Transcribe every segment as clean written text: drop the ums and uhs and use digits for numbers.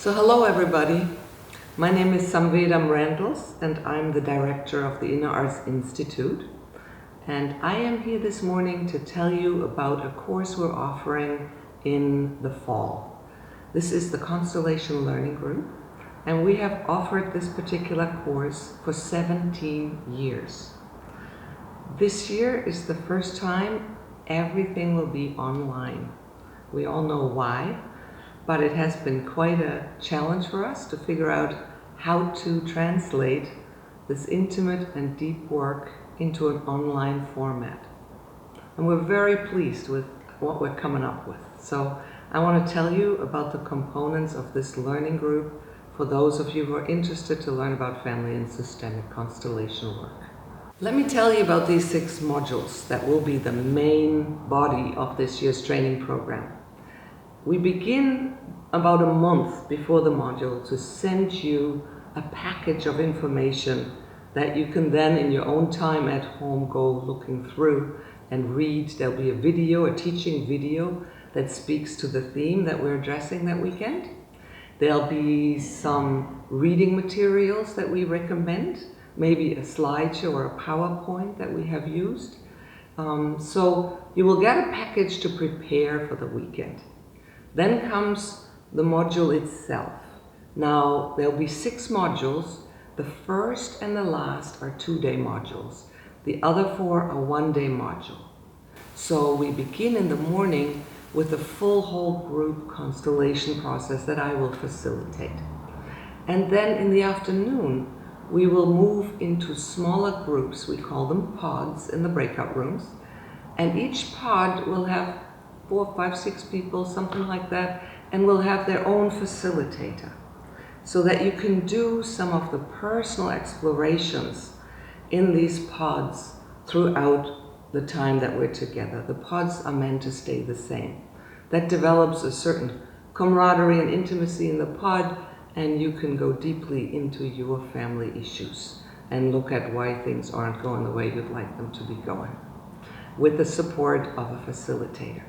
So hello everybody, my name is Samvedam Randles and I'm the director of the Inner Arts Institute, and I am here this morning to tell you about a course we're offering in the fall. This is the Constellation Learning Group, and we have offered this particular course for 17 years. This year is the first time everything will be online. We all know why, but it has been quite a challenge for us to figure out how to translate this intimate and deep work into an online format. And we're very pleased with what we're coming up with. So I want to tell you about the components of this learning group for those of you who are interested to learn about family and systemic constellation work. Let me tell you about these 6 modules that will be the main body of this year's training program. We begin about a month before the module to send you a package of information that you can then in your own time at home go looking through and read. There'll be a video, a teaching video that speaks to the theme that we're addressing that weekend. There'll be some reading materials that we recommend, maybe a slideshow or a PowerPoint that we have used. So you will get a package to prepare for the weekend. Then comes the module itself. Now, there'll be 6 modules. The first and the last are 2-day modules. The other 4 are 1-day module. So we begin in the morning with a full whole group constellation process that I will facilitate. And then in the afternoon, we will move into smaller groups. We call them pods in the breakout rooms. And each pod will have 4, 5, 6 people, something like that, and will have their own facilitator, so that you can do some of the personal explorations in these pods throughout the time that we're together. The pods are meant to stay the same. That develops a certain camaraderie and intimacy in the pod, and you can go deeply into your family issues and look at why things aren't going the way you'd like them to be going, with the support of a facilitator.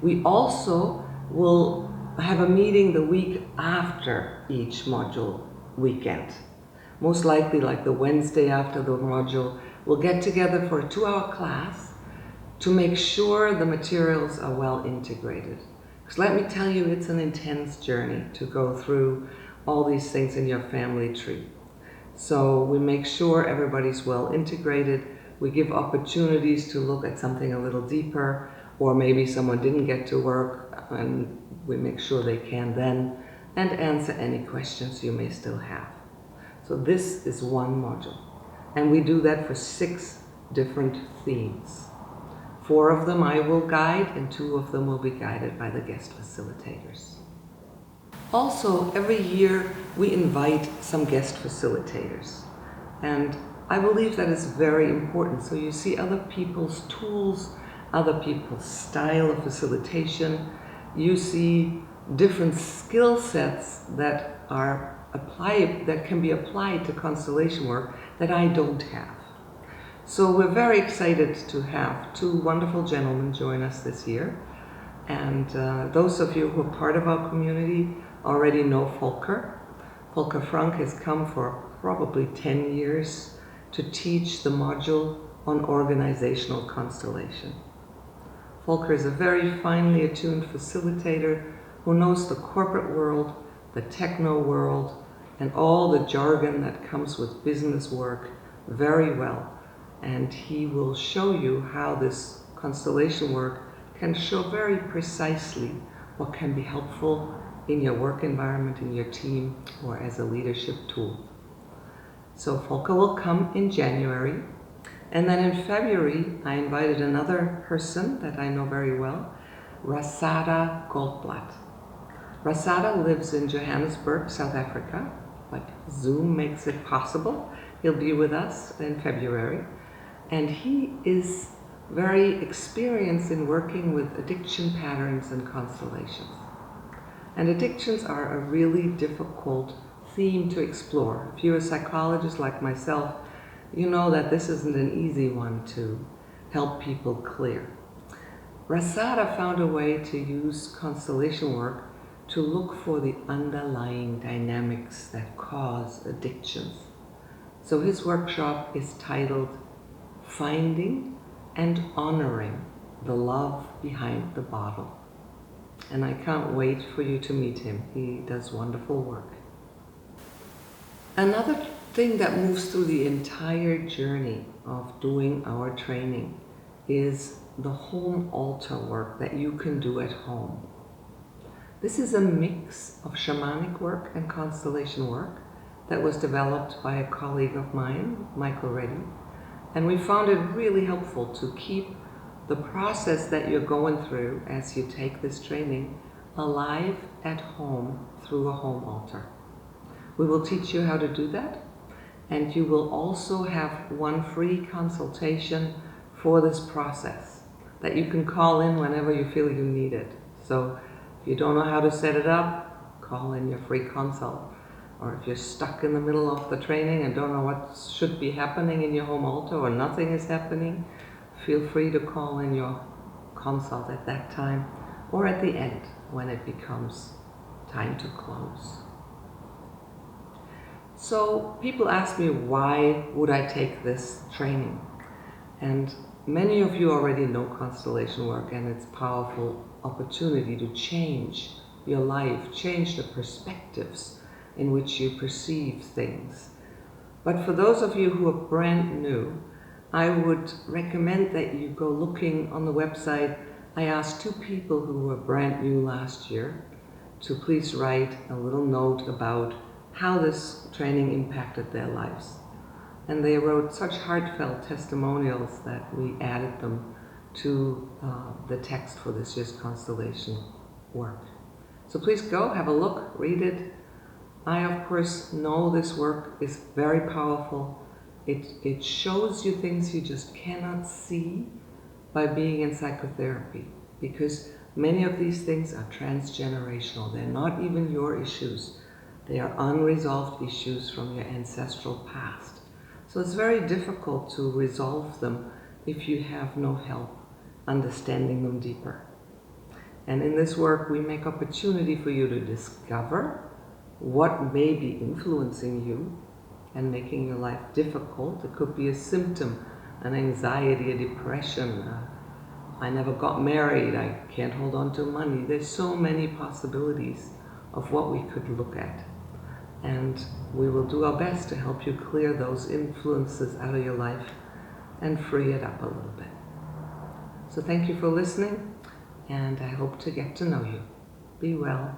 We also will have a meeting the week after each module weekend. Most likely like the Wednesday after the module, we'll get together for a 2-hour class to make sure the materials are well integrated. Because let me tell you, it's an intense journey to go through all these things in your family tree. So we make sure everybody's well integrated. We give opportunities to look at something a little deeper, or maybe someone didn't get to work, and we make sure they can then, and answer any questions you may still have. So this is 1 module, and we do that for 6 different themes. 4 of them I will guide, and 2 of them will be guided by the guest facilitators. Also, every year we invite some guest facilitators, and I believe that is very important. So you see other people's tools, other people's style of facilitation. You see different skill sets that are applied, that can be applied to constellation work that I don't have. So we're very excited to have 2 wonderful gentlemen join us this year. And those of you who are part of our community already know Volker. Volker Frank has come for probably 10 years to teach the module on organizational constellation. Volker is a very finely attuned facilitator who knows the corporate world, the techno world, and all the jargon that comes with business work very well. And he will show you how this constellation work can show very precisely what can be helpful in your work environment, in your team, or as a leadership tool. So Volker will come in January. And then in February, I invited another person that I know very well, Rasada Goldblatt. Rasada lives in Johannesburg, South Africa, but Zoom makes it possible. He'll be with us in February. And he is very experienced in working with addiction patterns and constellations. And addictions are a really difficult theme to explore. If you're a psychologist like myself, you know that this isn't an easy one to help people clear. Rasada found a way to use constellation work to look for the underlying dynamics that cause addictions. So his workshop is titled Finding and Honoring the Love Behind the Bottle. And I can't wait for you to meet him. He does wonderful work. Another thing that moves through the entire journey of doing our training is the home altar work that you can do at home. This is a mix of shamanic work and constellation work that was developed by a colleague of mine, Michael Reddy, and we found it really helpful to keep the process that you're going through as you take this training alive at home through a home altar. We will teach you how to do that, and you will also have one free consultation for this process that you can call in whenever you feel you need it. So if you don't know how to set it up, call in your free consult. Or if you're stuck in the middle of the training and don't know what should be happening in your home altar or nothing is happening, feel free to call in your consult at that time or at the end when it becomes time to close. So people ask me, why would I take this training? And many of you already know constellation work and its powerful opportunity to change your life, change the perspectives in which you perceive things. But for those of you who are brand new, I would recommend that you go looking on the website. I asked 2 people who were brand new last year to please write a little note about how this training impacted their lives. And they wrote such heartfelt testimonials that we added them to the text for this year's constellation work. So please go, have a look, read it. I, of course, know this work is very powerful. It shows you things you just cannot see by being in psychotherapy, because many of these things are transgenerational. They're not even your issues. They are unresolved issues from your ancestral past. So it's very difficult to resolve them if you have no help understanding them deeper. And in this work, we make opportunity for you to discover what may be influencing you and making your life difficult. It could be a symptom, an anxiety, a depression. I never got married, I can't hold on to money. There's so many possibilities of what we could look at. And we will do our best to help you clear those influences out of your life and free it up a little bit. So thank you for listening, and I hope to get to know you. Be well.